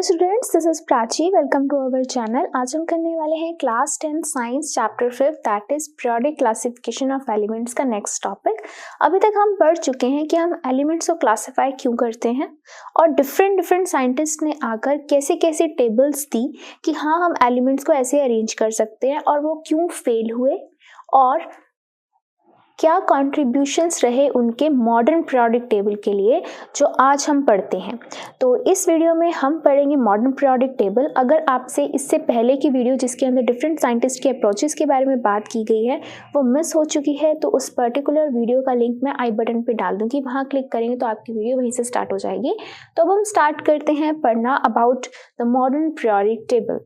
Hello students, this is Prachi. Welcome to our channel. आज हम करने वाले हैं class 10 science chapter 5 that is periodic classification of elements का नेक्स्ट टॉपिक। अभी तक हम पढ़ चुके हैं कि हम एलिमेंट्स को क्लासिफाई क्यों करते हैं और डिफरेंट साइंटिस्ट ने आकर कैसे कैसे टेबल्स दी कि हाँ हम एलिमेंट्स को ऐसे अरेंज कर सकते हैं और वो क्यों फेल हुए और क्या कॉन्ट्रीब्यूशंस रहे उनके मॉडर्न पीरियोडिक टेबल के लिए जो आज हम पढ़ते हैं। तो इस वीडियो में हम पढ़ेंगे मॉडर्न पीरियोडिक टेबल। अगर आपसे इससे पहले की वीडियो जिसके अंदर डिफरेंट साइंटिस्ट के अप्रोचेस के बारे में बात की गई है वो मिस हो चुकी है तो उस पर्टिकुलर वीडियो का लिंक मैं आई बटन पे डाल दूंगी, वहाँ क्लिक करेंगे तो आपकी वीडियो वहीं से स्टार्ट हो जाएगी। तो अब हम स्टार्ट करते हैं पढ़ना about the modern periodic table.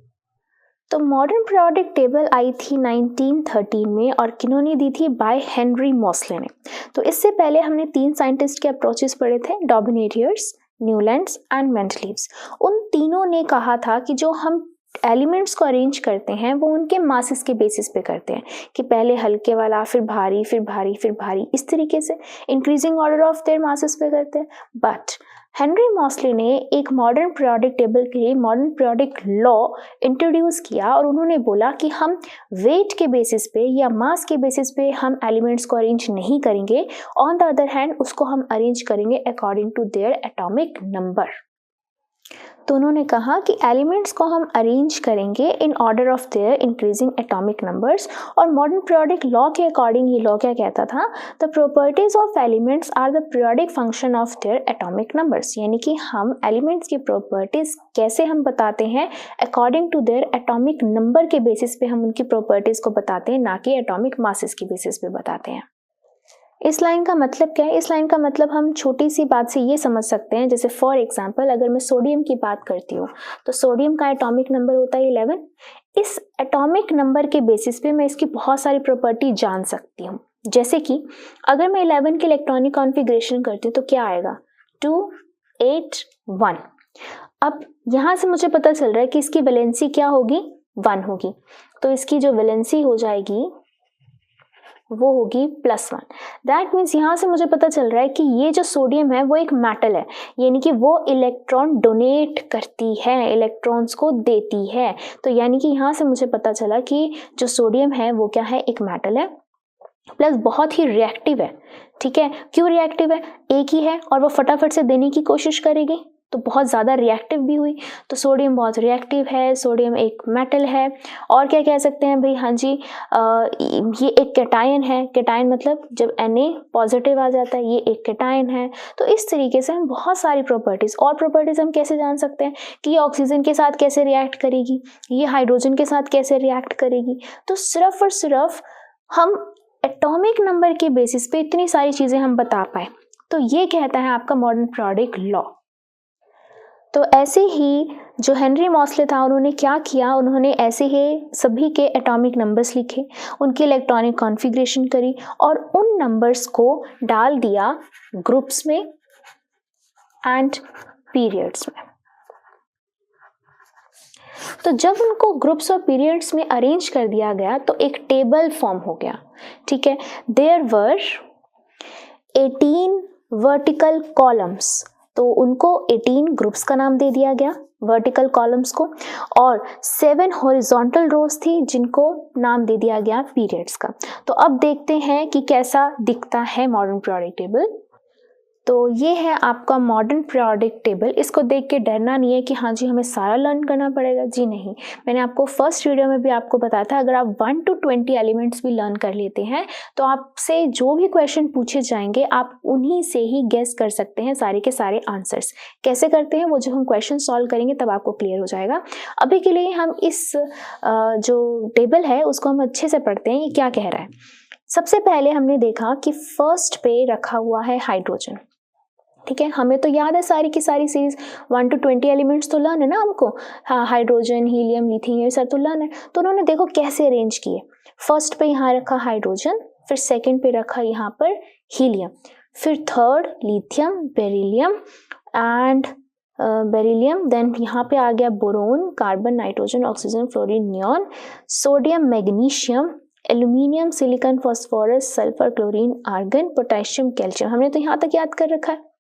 तो मॉडर्न पीरियोडिक टेबल आई थी 1913 में और किन्होंने दी थी बाय हेनरी मॉसले ने। तो इससे पहले हमने 3 साइंटिस्ट के अप्रोचेस पढ़े थे, डॉबिनेरियर्स, न्यूलैंड्स एंड मेंडलीव्स। उन तीनों ने कहा था कि जो हम एलिमेंट्स को अरेंज करते हैं वो उनके मासेस के बेसिस पे करते हैं कि पहले हल्के वाला, फिर भारी, फिर भारी, फिर भारी, इस तरीके से increasing order of there masses पे करते हैं। बट हेनरी मॉसले ने एक मॉडर्न पीरियोडिक टेबल के लिए मॉडर्न पीरियोडिक लॉ इंट्रोड्यूस किया और उन्होंने बोला कि हम वेट के बेसिस पे या मास के बेसिस पे हम एलिमेंट्स को अरेंज नहीं करेंगे, ऑन द अदर हैंड उसको हम अरेंज करेंगे according to their atomic number. तो उन्होंने कहा कि एलिमेंट्स को हम अरेंज करेंगे in order of their increasing atomic numbers. और मॉडर्न पीरियोडिक लॉ के अकॉर्डिंग ये लॉ क्या कहता था, the properties of elements are the periodic function of their atomic numbers. यानी कि हम एलिमेंट्स की प्रॉपर्टीज कैसे हम बताते हैं, according to their atomic number के बेसिस पे हम उनकी प्रॉपर्टीज को बताते हैं, ना कि एटॉमिक मासेस के बेसिस पे बताते हैं। इस लाइन का मतलब क्या है? इस लाइन का मतलब हम छोटी सी बात से ये समझ सकते हैं, जैसे फॉर एग्जांपल अगर मैं सोडियम की बात करती हूँ तो सोडियम का एटॉमिक नंबर होता है 11। इस एटॉमिक नंबर के बेसिस पे मैं इसकी बहुत सारी प्रॉपर्टी जान सकती हूँ। जैसे कि अगर मैं 11 की इलेक्ट्रॉनिक कॉन्फ़िगरेशन करती हूँ तो क्या आएगा, 2 8 1। अब यहाँ से मुझे पता चल रहा है कि इसकी वैलेंसी क्या होगी, 1 होगी। तो इसकी जो वैलेंसी हो जाएगी वो होगी +1। दैट मीन्स यहाँ से मुझे पता चल रहा है कि ये जो सोडियम है वो एक मेटल है, यानी कि वो इलेक्ट्रॉन डोनेट करती है, इलेक्ट्रॉन्स को देती है। तो यानी कि यहाँ से मुझे पता चला कि जो सोडियम है वो क्या है, एक मेटल है, प्लस बहुत ही रिएक्टिव है। ठीक है, क्यों रिएक्टिव है, एक ही है और वो फटाफट से देने की कोशिश करेगी तो बहुत ज़्यादा रिएक्टिव भी हुई। तो सोडियम बहुत रिएक्टिव है, सोडियम एक मेटल है। और क्या कह सकते हैं भाई, हाँ जी ये एक कैटायन है। कैटायन मतलब जब Na पॉजिटिव आ जाता है, ये एक कैटायन है। तो इस तरीके से हम बहुत सारी प्रॉपर्टीज़ और प्रॉपर्टीज़ हम कैसे जान सकते हैं कि ये ऑक्सीजन के साथ कैसे रिएक्ट करेगी, ये हाइड्रोजन के साथ कैसे रिएक्ट करेगी। तो सिर्फ और सिर्फ हम एटॉमिक नंबर के बेसिस पे इतनी सारी चीज़ें हम बता पाए। तो ये कहता है आपका मॉडर्न पीरियोडिक लॉ। तो ऐसे ही जो हेनरी मॉसले था उन्होंने क्या किया, उन्होंने ऐसे ही सभी के एटॉमिक नंबर्स लिखे, उनकी इलेक्ट्रॉनिक कॉन्फ़िगरेशन करी और उन नंबर्स को डाल दिया ग्रुप्स में एंड पीरियड्स में। तो जब उनको ग्रुप्स और पीरियड्स में अरेंज कर दिया गया तो एक टेबल फॉर्म हो गया। ठीक है, देयर वर 18 वर्टिकल कॉलम्स। तो उनको 18 ग्रुप्स का नाम दे दिया गया, वर्टिकल कॉलम्स को, और 7 हॉरिजॉन्टल रोज थी जिनको नाम दे दिया गया पीरियड्स का। तो अब देखते हैं कि कैसा दिखता है मॉडर्न पीरियोडिक टेबल। तो ये है आपका मॉडर्न पीरियोडिक टेबल। इसको देख के डरना नहीं है कि हाँ जी हमें सारा लर्न करना पड़ेगा, जी नहीं। मैंने आपको फर्स्ट वीडियो में भी आपको बताया था अगर आप 1 to 20 एलिमेंट्स भी लर्न कर लेते हैं तो आपसे जो भी क्वेश्चन पूछे जाएंगे आप उन्हीं से ही गेस कर सकते हैं सारे के सारे आंसर्स। कैसे करते हैं वो जब हम क्वेश्चन सॉल्व करेंगे तब आपको क्लियर हो जाएगा। अभी के लिए हम इस जो टेबल है उसको हम अच्छे से पढ़ते हैं, ये क्या कह रहा है। सबसे पहले हमने देखा कि फर्स्ट पे रखा हुआ है हाइड्रोजन। ठीक है, हमें तो याद है सारी की सारी सीरीज 1 to 20 एलिमेंट्स तो लर्न है ना हमको। हाँ, हाइड्रोजन, हीलियम, लिथियम ये सब तो लर्न है। तो उन्होंने देखो कैसे अरेंज किए। फर्स्ट पे यहाँ रखा हाइड्रोजन, फिर सेकंड पे रखा यहाँ पर हीलियम, फिर third lithium, beryllium and beryllium, then यहाँ पे आ गया boron, carbon, nitrogen, oxygen, fluorine, neon, sodium, magnesium, aluminium, silicon, phosphorus, sulphur, chlorine, argon, potassium, calcium. हमने तो यहाँ तक याद कर रखा है।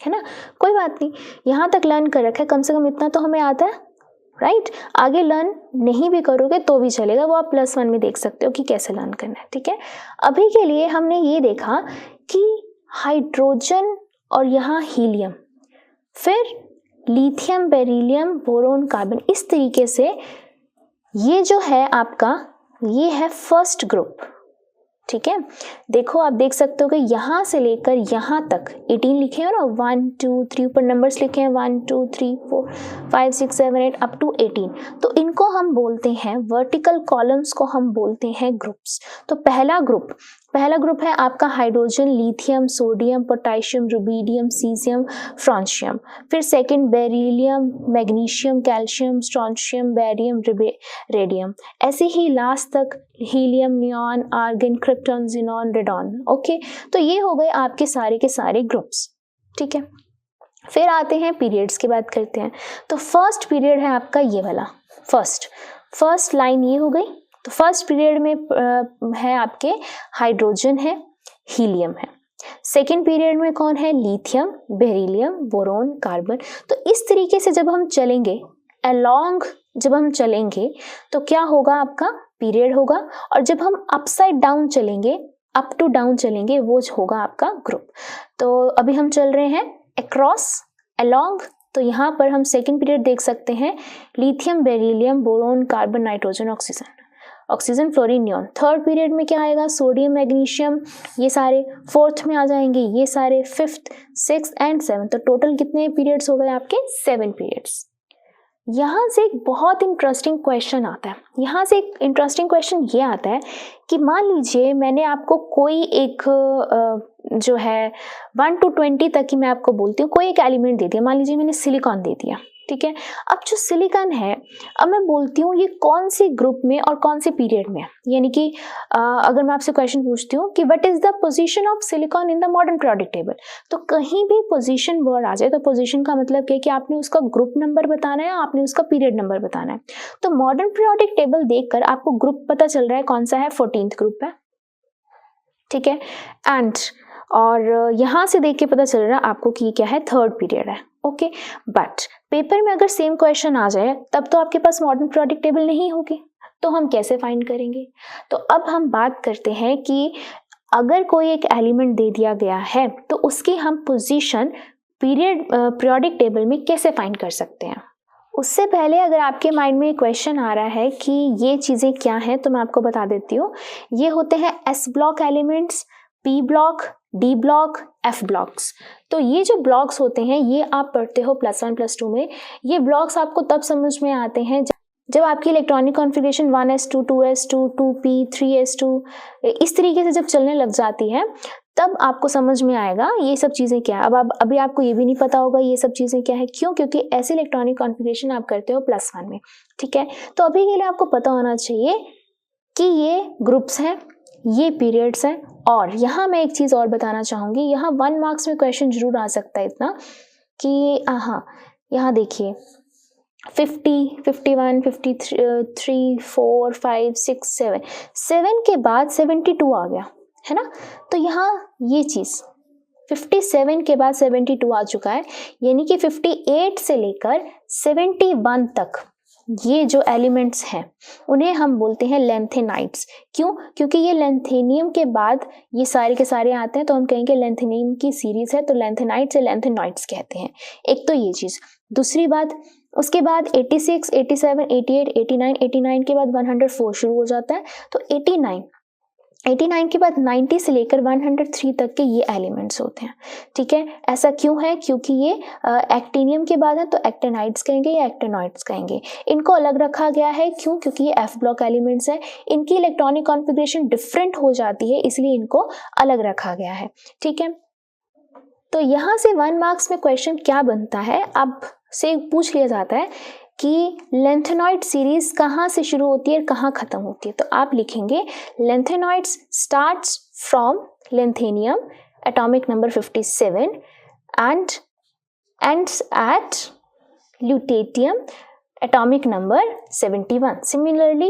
है ना, कोई बात नहीं, यहाँ तक लर्न कर रखा है, कम से कम इतना तो हमें आता है, राइट। आगे लर्न नहीं भी करोगे तो भी चलेगा, वो आप +1 में देख सकते हो कि कैसे लर्न करना है, ठीक है। अभी के लिए हमने ये देखा कि हाइड्रोजन और यहाँ हीलियम, फिर लिथियम, बेरिलियम, बोरोन, कार्बन, इस तरीके से ये जो है आपका, ये है फर्स्ट ग्रुप, ठीक है। देखो आप देख सकते हो कि यहाँ से लेकर यहाँ तक 18 लिखे हैं ना, 1 2 3 ऊपर नंबर्स लिखे हैं, 1 2 3 4 5 6 7 8 अप टू 18। तो इनको हम बोलते हैं, वर्टिकल कॉलम्स को हम बोलते हैं ग्रुप्स। तो पहला ग्रुप है आपका hydrogen, lithium, sodium, potassium, rubidium, caesium, francium. फिर second beryllium, magnesium, calcium, strontium, barium, radium. ऐसे ही लास्ट तक helium, neon, argon, krypton, xenon, radon. Okay, तो ये हो गए आपके सारे के सारे ग्रुप्स, ठीक है। फिर आते हैं पीरियड्स की बात करते हैं। तो फर्स्ट पीरियड है आपका ये वाला, फर्स्ट लाइन ये हो गई। तो फर्स्ट पीरियड में है आपके हाइड्रोजन है, हीलियम है। सेकेंड पीरियड में कौन है, लिथियम, बेरिलियम, बोरोन, कार्बन। तो इस तरीके से जब हम चलेंगे अलोंग, जब हम चलेंगे तो क्या होगा, आपका पीरियड होगा। और जब हम अपसाइड डाउन चलेंगे, अप टू डाउन चलेंगे, वो होगा आपका ग्रुप। तो अभी हम चल रहे हैं अक्रॉस, अलोंग, तो यहाँ पर हम सेकेंड पीरियड देख सकते हैं, lithium, beryllium, boron, carbon, nitrogen, oxygen, fluorine, neon. Third period में क्या आएगा, सोडियम, मैग्नीशियम, ये सारे। फोर्थ में आ जाएंगे ये सारे, फिफ्थ, सिक्स्थ एंड सेवन्थ। तो टोटल कितने पीरियड्स हो गए आपके, 7 पीरियड्स। यहाँ से एक बहुत इंटरेस्टिंग क्वेश्चन आता है। यहाँ से एक इंटरेस्टिंग क्वेश्चन ये आता है कि मान लीजिए मैंने आपको कोई एक जो है 1 to 20 तक ही मैं आपको बोलती हूँ, कोई एक एलिमेंट दे दिया, मान लीजिए मैंने सिलिकॉन दे दिया, ठीक है। अब जो सिलिकॉन है, अब मैं बोलती हूँ ये कौन सी ग्रुप में और कौन से पीरियड में, यानी कि अगर मैं आपसे क्वेश्चन पूछती हूँ कि what is the position of silicon in the modern periodic table, तो कहीं भी पोजीशन वर्ड आ जाए तो पोजीशन का मतलब क्या है कि आपने उसका ग्रुप नंबर बताना है, आपने उसका पीरियड नंबर बताना है। तो मॉडर्न पीरियोडिक टेबल देखकर आपको ग्रुप पता चल रहा है कौन सा है, 14th ग्रुप है, ठीक है। एंड और यहाँ से देख के पता चल रहा है आपको कि क्या है, थर्ड पीरियड है, ओके। बट पेपर में अगर सेम क्वेश्चन आ जाए तब तो आपके पास मॉडर्न पीरियोडिक टेबल नहीं होगी, तो हम कैसे फाइंड करेंगे। तो अब हम बात करते हैं कि अगर कोई एक एलिमेंट दे दिया गया है तो उसकी हम पोजीशन पीरियोडिक टेबल में कैसे फाइंड कर सकते हैं। उससे पहले अगर आपके माइंड में क्वेश्चन आ रहा है कि ये चीज़ें क्या हैं, तो मैं आपको बता देती हूँ। ये होते हैं S block elements, P block, D block, F blocks. तो ये जो ब्लॉक्स होते हैं ये आप पढ़ते हो +1 +2 में। ये ब्लॉक्स आपको तब समझ में आते हैं जब आपकी electronic configuration 1s2, 2s2, 2p, 3s2 इस तरीके से जब चलने लग जाती है, तब आपको समझ में आएगा ये सब चीज़ें क्या है। अब अभी आपको ये भी नहीं पता होगा ये सब चीज़ें क्या है, क्यों, क्योंकि ऐसे इलेक्ट्रॉनिक कॉन्फ़िगरेशन आप करते हो +1 में, ठीक है। तो अभी के लिए आपको पता होना चाहिए कि ये ग्रुप्स हैं, ये पीरियड्स हैं। और यहाँ मैं एक चीज़ और बताना चाहूँगी, यहाँ 1 मार्क्स में क्वेश्चन जरूर आ सकता है इतना कि हाँ, यहाँ देखिए 50, 51, 53, 4, 5, 6, 7 के बाद 72 आ गया है ना। तो यहाँ ये चीज़ 57 के बाद 72 आ चुका है, यानी कि 58 से लेकर 71 तक ये जो एलिमेंट्स हैं उन्हें हम बोलते हैं लेंथेनाइट्स। क्यों, क्योंकि ये लेंथेनियम के बाद ये सारे के सारे आते हैं, तो हम कहेंगे लेंथेनियम की सीरीज है, तो लेंथेनाइट्स या लेंथेनॉइड्स कहते हैं। एक तो ये चीज़। दूसरी बात, उसके बाद 86, 87, 88, 89 के बाद 104 शुरू हो जाता है। तो 89 के बाद 90 से लेकर 103 तक के ये एलिमेंट्स होते हैं, ठीक है। ऐसा क्यों है, क्योंकि ये एक्टिनियम के बाद है, तो एक्टेनाइड्स कहेंगे या एक्टेनॉइड्स कहेंगे। इनको अलग रखा गया है, क्यों, क्योंकि ये एफ ब्लॉक एलिमेंट्स हैं, इनकी इलेक्ट्रॉनिक कॉन्फ़िगरेशन डिफरेंट हो जाती है, इसलिए इनको अलग रखा गया है, ठीक है। तो यहाँ से 1 मार्क्स में क्वेश्चन क्या बनता है, अब से पूछ लिया जाता है कि लेंथेनॉइड सीरीज कहाँ से शुरू होती है और कहाँ खत्म होती है। तो आप लिखेंगे lanthanoids starts from lanthanum atomic number 57 and ends at lutetium atomic number 71। Similarly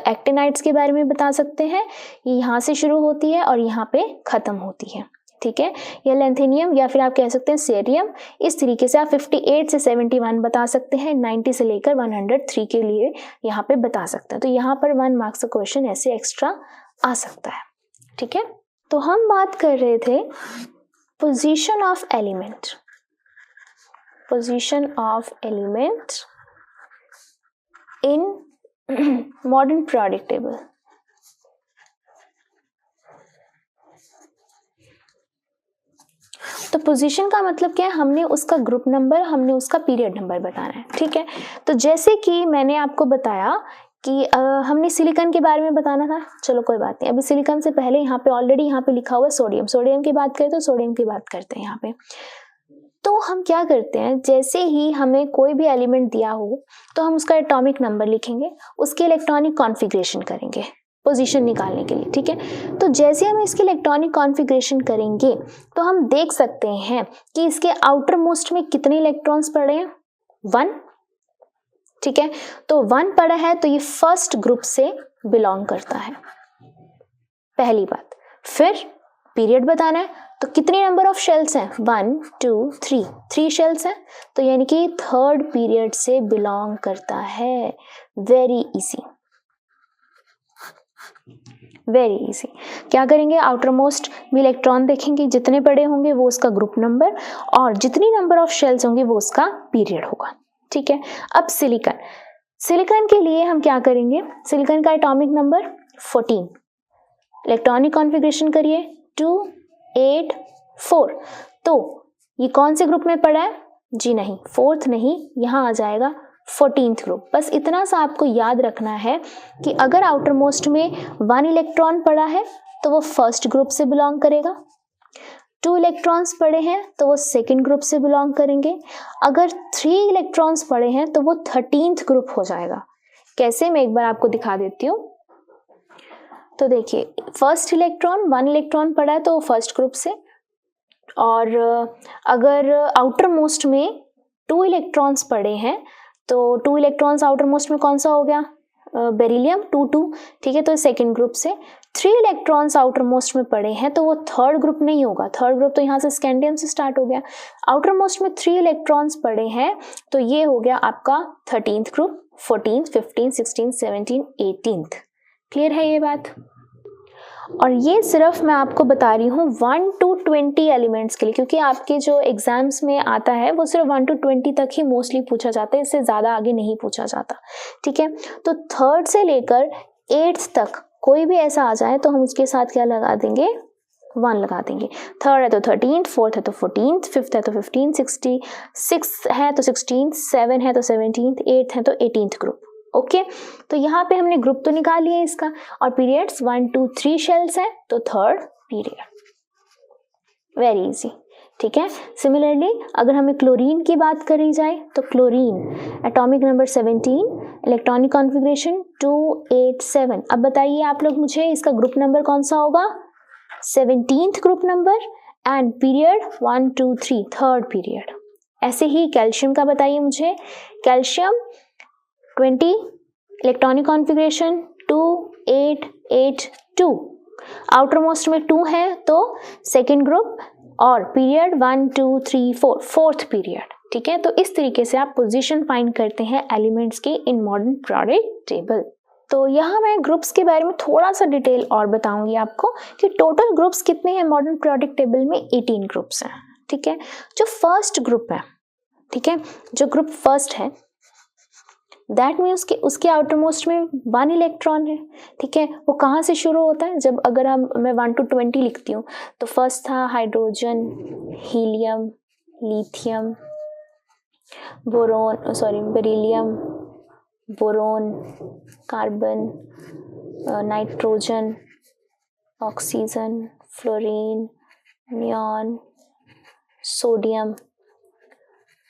actinides के बारे में बता सकते हैं, ये यहाँ से शुरू होती है और यहाँ पे खत्म होती है, ठीक है, या लेंथेनियम या फिर आप कह सकते हैं सेरियम। इस तरीके से आप 58 से 71 बता सकते हैं, 90 से लेकर 103 के लिए यहाँ पे बता सकते हैं। तो यहाँ पर 1 मार्क्स का क्वेश्चन ऐसे एक्स्ट्रा आ सकता है, ठीक है। तो हम बात कर रहे थे position of element, position of element in modern periodic table. तो पोजीशन का मतलब क्या है, हमने उसका ग्रुप नंबर, हमने उसका पीरियड नंबर बताना है, ठीक है। तो जैसे कि मैंने आपको बताया कि हमने सिलिकॉन के बारे में बताना था, चलो कोई बात नहीं, अभी सिलिकॉन से पहले यहाँ पे ऑलरेडी यहाँ पे लिखा हुआ है सोडियम, सोडियम की बात करें तो सोडियम की बात करते हैं यहाँ पे। तो हम क्या करते हैं, जैसे ही हमें कोई भी एलिमेंट दिया हो तो हम उसका एटॉमिक नंबर लिखेंगे, उसके इलेक्ट्रॉनिक कॉन्फ़िगरेशन करेंगे पोजीशन निकालने के लिए, ठीक है। तो जैसे हम इसके इलेक्ट्रॉनिक कॉन्फ़िगरेशन करेंगे तो हम देख सकते हैं कि इसके आउटर मोस्ट में कितने इलेक्ट्रॉन्स पड़े हैं, 1, ठीक है। तो 1 पड़ा है तो ये फर्स्ट ग्रुप से बिलोंग करता है, पहली बात। फिर पीरियड बताना है, तो कितने नंबर ऑफ शेल्स हैं, 1 2 3, 3 शेल्स हैं, तो यानी कि थर्ड पीरियड से बिलोंग करता है। Very easy, very easy. क्या करेंगे, आउटर मोस्ट में इलेक्ट्रॉन देखेंगे, जितने पड़े होंगे वो उसका ग्रुप नंबर, और जितनी नंबर ऑफ शेल्स होंगे वो उसका पीरियड होगा, ठीक है। अब सिलिकॉन, सिलिकॉन के लिए हम क्या करेंगे, सिलिकॉन का एटॉमिक नंबर 14, इलेक्ट्रॉनिक कॉन्फ़िगरेशन करिए 2 8 4। तो ये कौन से ग्रुप में पड़ा है, जी नहीं, 4th नहीं, यहाँ आ जाएगा 14th ग्रुप। बस इतना सा आपको याद रखना है कि अगर आउटर मोस्ट में 1 इलेक्ट्रॉन पड़ा है तो वो फर्स्ट ग्रुप से बिलोंग करेगा, 2 इलेक्ट्रॉन्स पड़े हैं तो वो सेकंड ग्रुप से बिलोंग करेंगे, अगर 3 इलेक्ट्रॉन्स पड़े हैं तो वो 13th ग्रुप हो जाएगा। कैसे, मैं एक बार आपको दिखा देती हूँ। तो देखिए, फर्स्ट इलेक्ट्रॉन 1 इलेक्ट्रॉन पड़ा है तो वो फर्स्ट ग्रुप से, और अगर आउटर मोस्ट में 2 इलेक्ट्रॉन्स पड़े हैं तो 2 इलेक्ट्रॉन्स आउटर मोस्ट में कौन सा हो गया, बेरिलियम 2 2, ठीक है, तो सेकंड ग्रुप से। 3 इलेक्ट्रॉन्स आउटर मोस्ट में पड़े हैं तो वो थर्ड ग्रुप नहीं होगा, थर्ड ग्रुप तो यहाँ से स्कैंडियम से स्टार्ट हो गया। आउटर मोस्ट में 3 इलेक्ट्रॉन्स पड़े हैं तो ये हो गया आपका 13th group, 14th 15th 16th 17th 18th। Clear है ये बात। और ये सिर्फ मैं आपको बता रही हूँ 1 to 20 एलिमेंट्स के लिए, क्योंकि आपके जो एग्जाम्स में आता है वो सिर्फ 1 to 20 तक ही मोस्टली पूछा जाता है, इससे ज़्यादा आगे नहीं पूछा जाता, ठीक है। तो 3rd से लेकर 8th तक कोई भी ऐसा आ जाए तो हम उसके साथ क्या लगा देंगे, 1 लगा देंगे। 3rd है तो 13th, 4th है तो 14th, 5th है तो 15th, 6 है तो 16th, 7 है तो 17th, 8th है तो 18th ग्रुप। ओके, तो यहाँ पे हमने ग्रुप तो निकाल लिया इसका, और पीरियड्स 1 2 3 शेल्स है तो थर्ड पीरियड। वेरी इजी, ठीक है। सिमिलरली अगर हमें क्लोरीन की बात करी जाए तो chlorine atomic number 17, electronic configuration 287। अब बताइए आप लोग मुझे, इसका ग्रुप नंबर कौन सा होगा, 17th group number, and period 1 2 3, third period. ऐसे ही कैल्शियम का बताइए मुझे, calcium 20, electronic configuration 2 8 8 2, outer most में 2 है तो सेकेंड ग्रुप, और पीरियड 1 2 3 4, फोर्थ पीरियड, ठीक है। तो इस तरीके से आप पोजीशन फाइंड करते हैं एलिमेंट्स की इन मॉडर्न पीरियोडिक टेबल। तो यहाँ मैं ग्रुप्स के बारे में थोड़ा सा डिटेल और बताऊंगी आपको कि टोटल ग्रुप्स कितने हैं मॉडर्न पीरियोडिक टेबल में, 18 ग्रुप्स हैं, ठीक है। जो फर्स्ट ग्रुप है, ठीक है, जो ग्रुप फर्स्ट है दैट मीन्स कि उसके आउटर मोस्ट में 1 इलेक्ट्रॉन है, ठीक है। वो कहाँ से शुरू होता है, जब अगर मैं 1 to 20 लिखती हूँ तो फर्स्ट था hydrogen, helium, lithium, beryllium, boron, carbon, nitrogen, oxygen, fluorine, neon, sodium,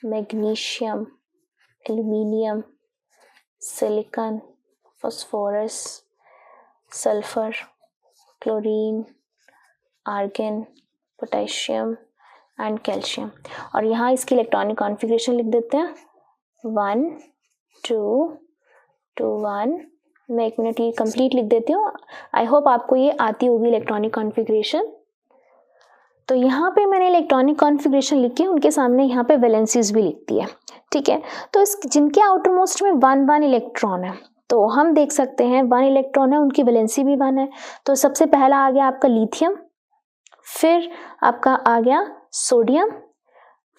magnesium, aluminium, silicon, phosphorus, sulphur, chlorine, argon, potassium and calcium. और यहाँ इसकी इलेक्ट्रॉनिक कॉन्फ़िगरेशन लिख देते हैं 1 2 2 1। मैं 1 मिनट ये कंप्लीट लिख देती हूँ। आई होप आपको ये आती होगी इलेक्ट्रॉनिक कॉन्फ़िगरेशन। तो यहाँ पे मैंने इलेक्ट्रॉनिक कॉन्फ़िगरेशन लिख के उनके सामने यहाँ पे वैलेंसीज भी लिख दी है, ठीक है। तो इस जिनके आउटर मोस्ट में 1 इलेक्ट्रॉन है, तो हम देख सकते हैं 1 इलेक्ट्रॉन है, उनकी वैलेंसी भी 1 है। तो सबसे पहला आ गया आपका लिथियम, फिर आपका आ गया सोडियम,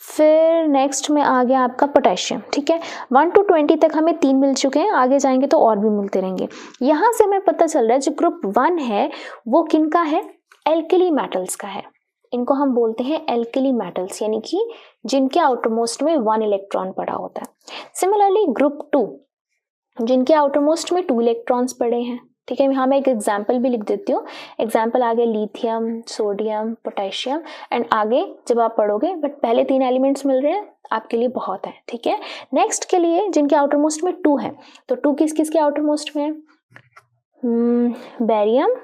फिर नेक्स्ट में आ गया आपका पोटेशियम, ठीक है। 1 to 20 तक हमें 3 मिल चुके हैं, आगे जाएंगे तो और भी मिलते रहेंगे। यहाँ से हमें पता चल रहा है जो ग्रुप 1 है वो किनका है, एल्कली मेटल्स का है। इनको हम बोलते हैं एल्कली मेटल्स, यानी कि जिनके आउटरमोस्ट में 1 इलेक्ट्रॉन पड़ा होता है। सिमिलरली ग्रुप 2 जिनके आउटरमोस्ट में 2 इलेक्ट्रॉन्स पड़े हैं, ठीक है। यहाँ मैं एक एग्जाम्पल भी लिख देती हूँ। एग्जाम्पल आगे लिथियम, सोडियम, पोटेशियम, एंड आगे जब आप पढ़ोगे, बट पहले 3 एलिमेंट्स मिल रहे हैं आपके लिए बहुत है, ठीक है। नेक्स्ट के लिए जिनके आउटरमोस्ट में 2 है, तो 2 किस किस के आउटरमोस्ट में है, बेरियम,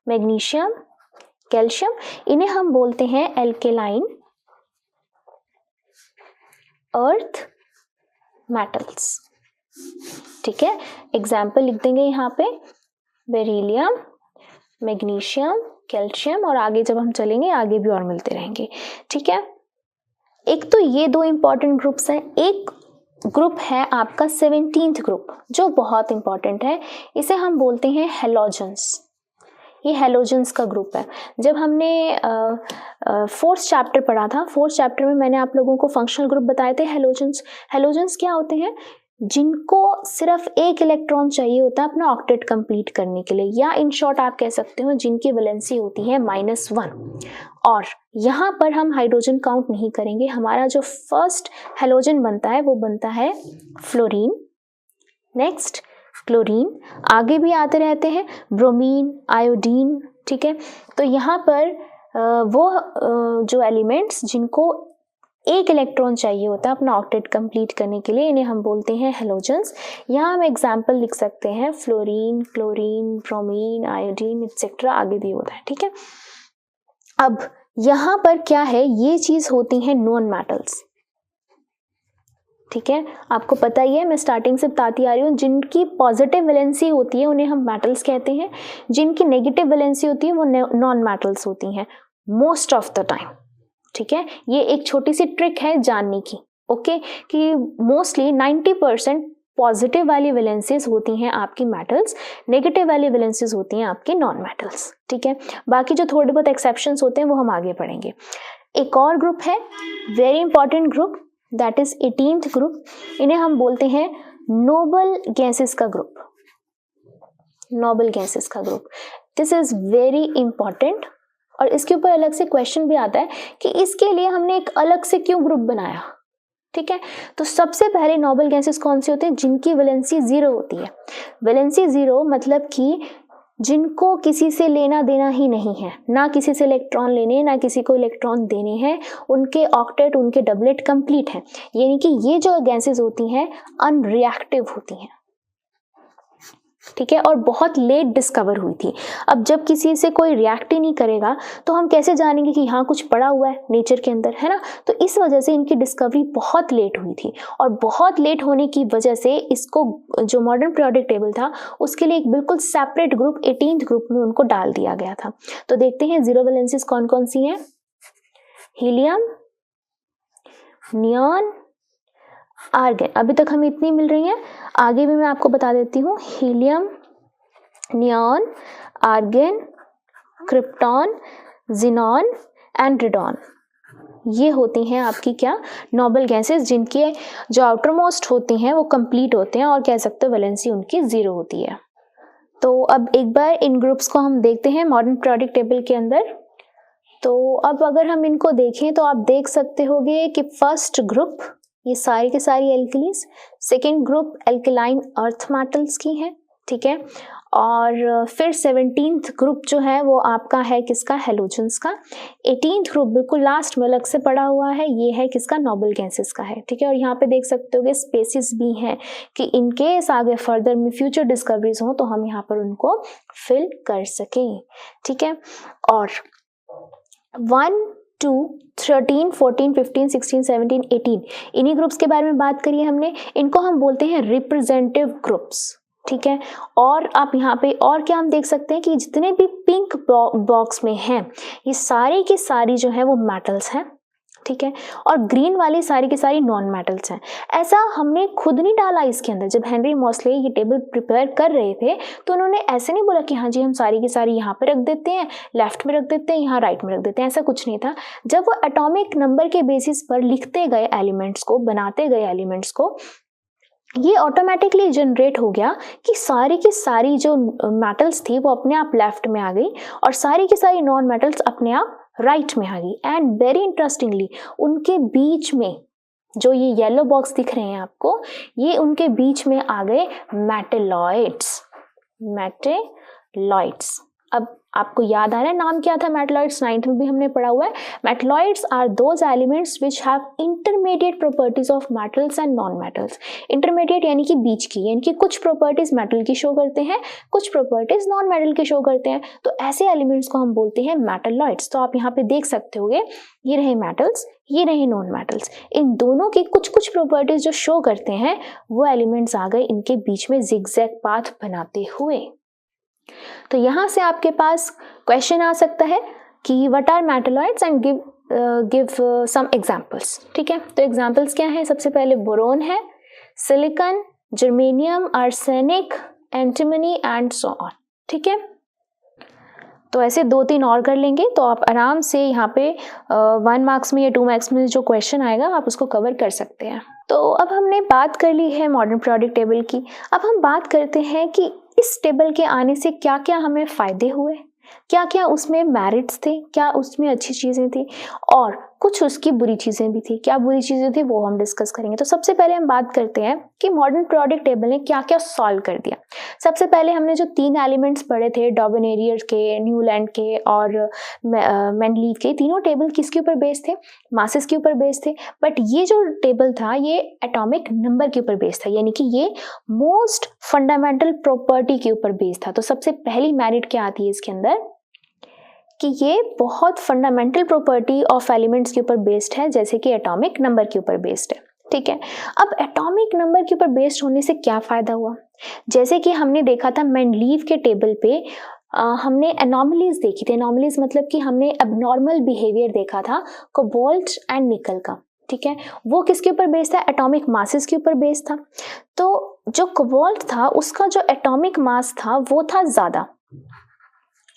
मैग्नीशियम, कैल्शियम, इन्हें हम बोलते हैं एल्केलाइन अर्थ मेटल्स, ठीक है। एग्जाम्पल लिख देंगे यहाँ पे, बेरिलियम, मैग्नीशियम, कैल्शियम, और आगे जब हम चलेंगे आगे भी और मिलते रहेंगे, ठीक है। एक तो ये 2 इंपॉर्टेंट ग्रुप्स हैं। एक ग्रुप है आपका 17th ग्रुप जो बहुत इंपॉर्टेंट है, इसे हम बोलते हैं हेलोजेंस। ये हेलोजेंस का ग्रुप है। जब हमने 4th चैप्टर पढ़ा था, 4th चैप्टर में मैंने आप लोगों को फंक्शनल ग्रुप बताए थे हेलोजेंस। हेलोजेंस क्या होते हैं, जिनको सिर्फ 1 इलेक्ट्रॉन चाहिए होता है अपना ऑक्टेट कंप्लीट करने के लिए, या इन शॉर्ट आप कह सकते हो जिनकी वैलेंसी होती है -1। और यहाँ पर हम हाइड्रोजन काउंट नहीं करेंगे। हमारा जो फर्स्ट हेलोजन बनता है वो बनता है फ्लोरीन, नेक्स्ट क्लोरीन, आगे भी आते रहते हैं ब्रोमीन, आयोडीन, ठीक है। तो यहाँ पर वो जो एलिमेंट्स जिनको 1 इलेक्ट्रॉन चाहिए होता है अपना ऑक्टेट कंप्लीट करने के लिए, इन्हें हम बोलते हैं हेलोजेंस। यहाँ हम एग्जाम्पल लिख सकते हैं fluorine, chlorine, bromine, iodine etcetera, आगे भी होता है, ठीक है। अब यहाँ पर क्या है, ये चीज होती है नॉन मेटल्स, ठीक है। आपको पता ही है, मैं स्टार्टिंग से बताती आ रही हूँ, जिनकी पॉजिटिव वैलेंसी होती है उन्हें हम मेटल्स कहते हैं, जिनकी नेगेटिव वैलेंसी होती है वो नॉन मेटल्स होती हैं मोस्ट ऑफ द टाइम, ठीक है। ये एक छोटी सी ट्रिक है जानने की, ओके, कि मोस्टली 90% पॉजिटिव वाली वैलेंसीज होती हैं आपकी मेटल्स, नेगेटिव वाली वैलेंसीज होती हैं आपकी नॉन मेटल्स, ठीक है। बाकी जो थोड़े बहुत एक्सेप्शंस होते हैं वो हम आगे पढ़ेंगे। एक और ग्रुप है very important group, that is 18th group. इन्हें हम बोलते हैं नोबल गैसेस का ग्रुप, नोबल गैसेस का group. This is very important, और इसके ऊपर अलग से क्वेश्चन भी आता है कि इसके लिए हमने एक अलग से क्यों ग्रुप बनाया, ठीक है। तो सबसे पहले नोबल गैसेस कौन से होते हैं, जिनकी वैलेंसी 0 होती है। वैलेंसी 0 मतलब कि जिनको किसी से लेना देना ही नहीं है, ना किसी से इलेक्ट्रॉन लेने ना किसी को इलेक्ट्रॉन देने हैं, उनके ऑक्टेट उनके डबलेट कंप्लीट है, यानी कि ये जो गैसेस होती हैं अनरिएक्टिव होती हैं, ठीक है, और बहुत लेट डिस्कवर हुई थी। अब जब किसी से कोई रिएक्ट ही नहीं करेगा तो हम कैसे जानेंगे कि यहाँ कुछ पड़ा हुआ है नेचर के अंदर, है ना। तो इस वजह से इनकी डिस्कवरी बहुत लेट हुई थी, और बहुत लेट होने की वजह से इसको जो मॉडर्न पीरियोडिक टेबल था उसके लिए एक बिल्कुल सेपरेट ग्रुप 18th ग्रुप में उनको डाल दिया गया था। तो देखते हैं जीरो वैलेंसीज कौन कौन सी हैं, हीलियम, नियॉन, आर्गन। अभी तक हमें इतनी मिल रही हैं, आगे भी मैं आपको बता देती हूँ। Helium, neon, argon, krypton, xenon and radon, ये होती हैं आपकी क्या, नोबल गैसेस, जिनके जो आउटर मोस्ट होती हैं वो कंप्लीट होते हैं, और कह सकते हो वैलेंसी उनकी 0 होती है। तो अब एक बार इन ग्रुप्स को हम देखते हैं मॉडर्न पीरियोडिक टेबल के अंदर। तो अब अगर हम इनको देखें तो आप देख सकते होगे कि फर्स्ट ग्रुप ये सारी की सारी alkalis, second group alkaline earth metals की है, ठीक है, और फिर 17th ग्रुप जो है वो आपका है किसका, हेलोजेंस का। 18th ग्रुप बिल्कुल लास्ट में अलग से पड़ा हुआ है, ये है किसका, नोबल गैसेस का है, ठीक है। और यहाँ पे देख सकते होगे स्पेसिस भी हैं कि इनकेस आगे फर्दर में फ्यूचर डिस्कवरीज हो तो हम यहाँ पर उनको फिल कर सकें, ठीक है। और 1, 2, 13, 14, 15, 16, 17, 18 इन्हीं ग्रुप्स के बारे में बात करी है हमने। इनको हम बोलते हैं रिप्रेजेंटेटिव ग्रुप्स, ठीक है। और आप यहाँ पे और क्या हम देख सकते हैं कि जितने भी पिंक बॉक्स में हैं ये सारी की सारी जो है वो मेटल्स हैं, ठीक है। और ग्रीन वाली सारी की सारी नॉन मेटल्स हैं। ऐसा हमने खुद नहीं डाला इसके अंदर। जब हेनरी मॉसले ये टेबल प्रिपेयर कर रहे थे तो उन्होंने ऐसे नहीं बोला कि हाँ जी हम सारी की सारी यहाँ पे रख देते हैं, लेफ्ट में रख देते हैं, यहाँ राइट में रख देते हैं, ऐसा कुछ नहीं था। जब वो एटॉमिक नंबर के बेसिस पर लिखते गए एलिमेंट्स को, बनाते गए एलिमेंट्स को, ये ऑटोमेटिकली जनरेट हो गया कि सारी की सारी जो मेटल्स थी वो अपने आप लेफ्ट में आ गई और सारी की सारी नॉन मेटल्स अपने आप राइट में आ गई। एंड वेरी इंटरेस्टिंगली उनके बीच में जो ये येलो बॉक्स दिख रहे हैं आपको, ये उनके बीच में आ गए मेटेलॉइड्स। मेटेलॉइड्स, अब आपको याद आ रहा है नाम क्या था मेटेलॉइड्स? 9th में भी हमने पढ़ा हुआ है। Metalloids are those elements which have intermediate properties of metals and non metals. Intermediate यानी कि बीच की, यानी कि कुछ प्रॉपर्टीज मेटल की शो करते हैं, कुछ प्रॉपर्टीज नॉन मेटल की शो करते हैं। तो ऐसे एलिमेंट्स को हम बोलते हैं मेटेलॉइड्स। तो आप यहाँ पे देख सकते होगे, ये रहे मेटल्स, ये रहे नॉन मेटल्स, इन दोनों की कुछ कुछ प्रॉपर्टीज जो शो करते हैं वो एलिमेंट्स आ गए इनके बीच में जिगजैग पाथ बनाते हुए। तो यहां से आपके पास क्वेश्चन आ सकता है कि what are metalloids and give some examples. ठीक है, तो एग्जांपल्स क्या है? सबसे पहले बोरोन है, silicon, germanium, arsenic, antimony and so on. ठीक है, तो ऐसे 2-3 और कर लेंगे तो आप आराम से यहाँ पे 1 मार्क्स में या 2 मार्क्स में जो क्वेश्चन आएगा आप उसको कवर कर सकते हैं। तो अब हमने बात कर ली है मॉडर्न पीरियोडिक टेबल की। अब हम बात करते हैं कि इस टेबल के आने से क्या क्या हमें फायदे हुए, क्या क्या उसमें मेरिट्स थे, क्या उसमें अच्छी चीज़ें थी और कुछ उसकी बुरी चीज़ें भी थी। क्या बुरी चीज़ें थी वो हम डिस्कस करेंगे। तो सबसे पहले हम बात करते हैं कि मॉडर्न पीरियोडिक टेबल ने क्या क्या सॉल्व कर दिया। सबसे पहले हमने जो 3 एलिमेंट्स पढ़े थे, डॉबनेरियर के, न्यूलैंड के और मेंडलीव के, तीनों टेबल किसके ऊपर बेस्ड थे? मासेस के ऊपर बेस्ड थे। बट ये जो टेबल था ये एटॉमिक नंबर के ऊपर बेस्ड था, यानी कि ये मोस्ट फंडामेंटल प्रॉपर्टी के ऊपर बेस्ड था। तो सबसे पहली मेरिट क्या आती है इसके अंदर कि ये बहुत फंडामेंटल प्रॉपर्टी ऑफ एलिमेंट्स के ऊपर बेस्ड है, जैसे कि एटॉमिक नंबर के ऊपर बेस्ड है। ठीक है, अब एटॉमिक नंबर के ऊपर बेस्ड होने से क्या फायदा हुआ? जैसे कि हमने देखा था मेंडलीव के टेबल पे हमने एनॉमलीज देखी थी। एनॉमलीज मतलब कि हमने एबनॉर्मल बिहेवियर देखा था कोबाल्ट एंड निकल का। ठीक है, वो किसके ऊपर बेस्ड था? एटॉमिक मासेस के ऊपर बेस्ड था। तो जो कोबाल्ट था उसका जो एटॉमिक मास था वो था ज्यादा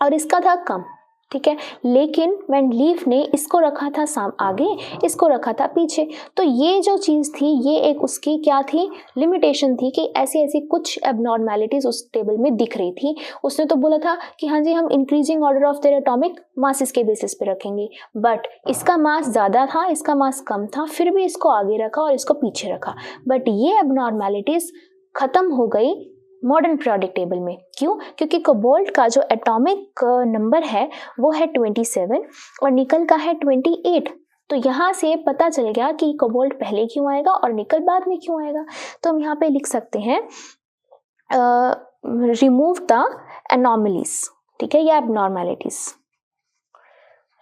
और इसका था कम। ठीक है, लेकिन मेंडलीव ने इसको रखा था आगे, इसको रखा था पीछे। तो ये जो चीज़ थी ये एक उसकी क्या थी? लिमिटेशन थी कि ऐसी ऐसी कुछ एबनॉर्मैलिटीज उस टेबल में दिख रही थी। उसने तो बोला था कि हाँ जी हम increasing order of their atomic masses के बेसिस पे रखेंगे, बट इसका मास ज़्यादा था, इसका मास कम था, फिर भी इसको आगे रखा और इसको पीछे रखा। बट ये एबनॉर्मैलिटीज खत्म हो गई मॉडर्न पीरियोडिक टेबल में। क्यों? क्योंकि कोबाल्ट का जो एटॉमिक नंबर है वो है 27 और निकल का है 28। तो यहाँ से पता चल गया कि कोबाल्ट पहले क्यों आएगा और निकल बाद में क्यों आएगा। तो हम यहाँ पे लिख सकते हैं रिमूव द एनॉमलीज। ठीक है, या एबनॉर्मैलिटीज।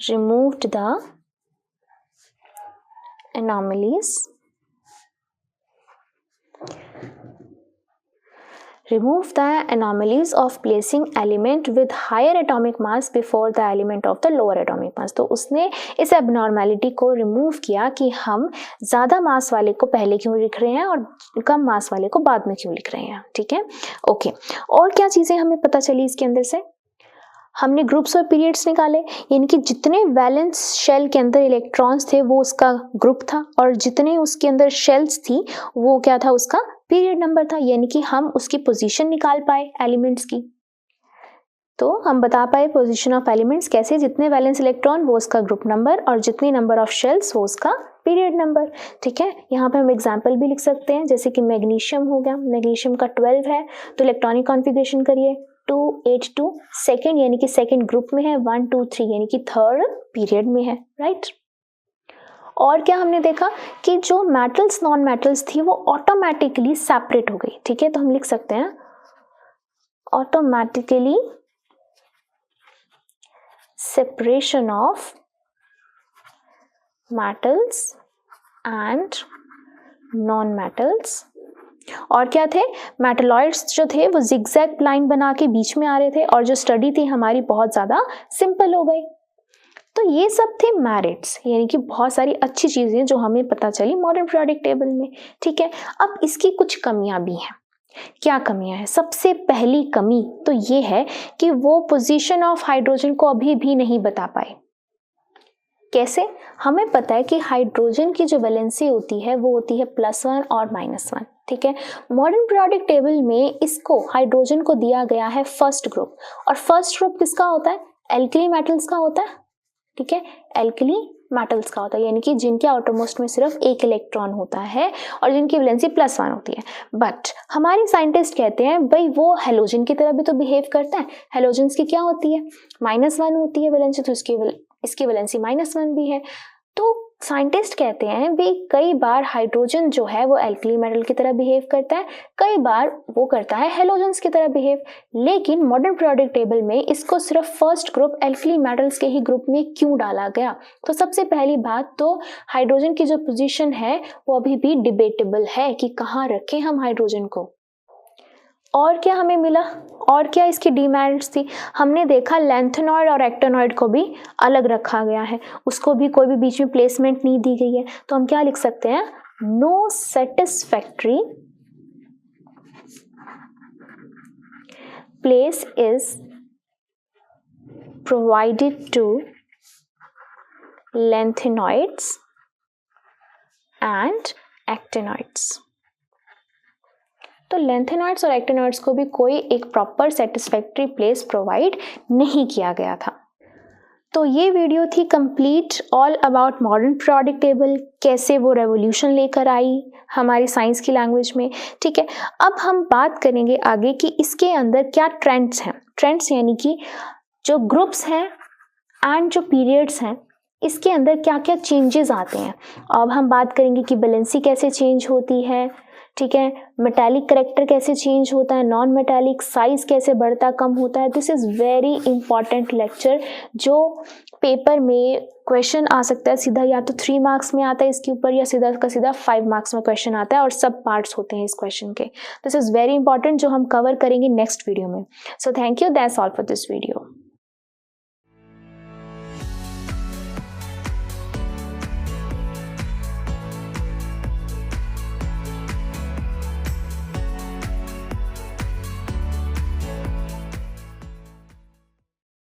Removed the anomalies, remove the anomalies of placing element with higher atomic mass before the element of the lower atomic mass। तो उसने इस abnormality को remove किया कि हम ज़्यादा मास वाले को पहले क्यों लिख रहे हैं और कम मास वाले को बाद में क्यों लिख रहे हैं। ठीक है, ओके। और क्या चीज़ें हमें पता चली इसके अंदर से? हमने ग्रुप्स और पीरियड्स निकाले, यानी कि जितने वैलेंस शेल के अंदर इलेक्ट्रॉन्स थे वो उसका ग्रुप था और जितने उसके अंदर शेल्स थी वो क्या था? उसका पीरियड नंबर था। यानी कि हम उसकी पोजीशन निकाल पाए एलिमेंट्स की। तो हम बता पाए पोजीशन ऑफ एलिमेंट्स कैसे? जितने वैलेंस इलेक्ट्रॉन वो उसका ग्रुप नंबर और जितनी नंबर ऑफ शेल्स वो उसका पीरियड नंबर। ठीक है, यहाँ पे हम एग्जाम्पल भी लिख सकते हैं, जैसे कि मैग्नीशियम हो गया, मैग्नीशियम का 12 है तो इलेक्ट्रॉनिक कॉन्फ़िगरेशन करिए 282 सेकेंड, यानी कि सेकेंड ग्रुप में है, 1 2 3 यानी कि थर्ड पीरियड में है। राइट, और क्या हमने देखा कि जो मेटल्स नॉन मेटल्स थी वो ऑटोमेटिकली सेपरेट हो गई। ठीक है, तो हम लिख सकते हैं automatically separation of metals and non metals और क्या थे, मेटलॉइड्स जो थे वो जिगजैग लाइन बना के बीच में आ रहे थे और जो स्टडी थी हमारी बहुत ज़्यादा सिंपल हो गई। तो ये सब थे मेरिट्स, यानी कि बहुत सारी अच्छी चीज़ें जो हमें पता चली मॉडर्न पीरियोडिक टेबल में। ठीक है, अब इसकी कुछ कमियां भी हैं। क्या कमियां हैं? सबसे पहली कमी तो ये है कि वो पोजीशन ऑफ हाइड्रोजन को अभी भी नहीं बता पाए। कैसे? हमें पता है कि हाइड्रोजन की जो वैलेंसी होती है वो होती है +1 और -1। ठीक है, मॉडर्न पीरियोडिक टेबल में इसको हाइड्रोजन को दिया गया है फर्स्ट ग्रुप, और फर्स्ट ग्रुप किसका होता है? एल्कली मेटल्स का होता है। ठीक है, एल्कली मेटल्स का होता है, यानी कि जिनके आउटरमोस्ट में सिर्फ एक इलेक्ट्रॉन होता है और जिनकी वैलेंसी +1 होती है। बट हमारे साइंटिस्ट कहते हैं भाई वो हेलोजन की तरह भी तो बिहेव करता है। हेलोजन्स की क्या होती है? -1 होती है वैलेंसी, तो इसकी वैलेंसी -1 भी है। तो साइंटिस्ट कहते हैं भाई कई बार हाइड्रोजन जो है वो एल्कली मेटल की तरह बिहेव करता है, कई बार वो करता है हेलोजन्स की तरह बिहेव। लेकिन मॉडर्न पीरियोडिक टेबल में इसको सिर्फ फर्स्ट ग्रुप एल्कली मेटल्स के ही ग्रुप में क्यों डाला गया? तो सबसे पहली बात तो हाइड्रोजन की जो पोजीशन है वो अभी भी डिबेटेबल है कि कहाँ रखें हम हाइड्रोजन को। और क्या हमें मिला, और क्या इसकी डिमेरिट्स थी? हमने देखा लैंथेनॉइड और एक्टेनॉइड को भी अलग रखा गया है, उसको भी कोई भी बीच में प्लेसमेंट नहीं दी गई है। तो हम क्या लिख सकते हैं? No satisfactory place is provided to lanthanoids and actinoids. तो लैंथेनॉइड्स और एक्टेनॉइड्स को भी कोई एक प्रॉपर सेटिस्फैक्टरी प्लेस प्रोवाइड नहीं किया गया था। तो ये वीडियो थी complete all about modern periodic table, कैसे वो रेवोल्यूशन लेकर आई हमारी साइंस की लैंग्वेज में। ठीक है, अब हम बात करेंगे आगे कि इसके अंदर क्या ट्रेंड्स हैं। ट्रेंड्स यानी कि जो ग्रुप्स हैं एंड जो पीरियड्स हैं, इसके अंदर क्या क्या चेंजेस आते हैं। अब हम बात करेंगे कि बैलेंसी कैसे चेंज होती है। ठीक है, मेटालिक करेक्टर कैसे चेंज होता है, नॉन मेटालिक साइज कैसे बढ़ता कम होता है। This is very important lecture जो पेपर में क्वेश्चन आ सकता है सीधा, या तो 3 मार्क्स में आता है इसके ऊपर, या सीधा का सीधा 5 मार्क्स में क्वेश्चन आता है और सब पार्ट्स होते हैं इस क्वेश्चन के। दिस इज़ वेरी इंपॉर्टेंट जो हम कवर करेंगे नेक्स्ट वीडियो में। So thank you, that's all for this video.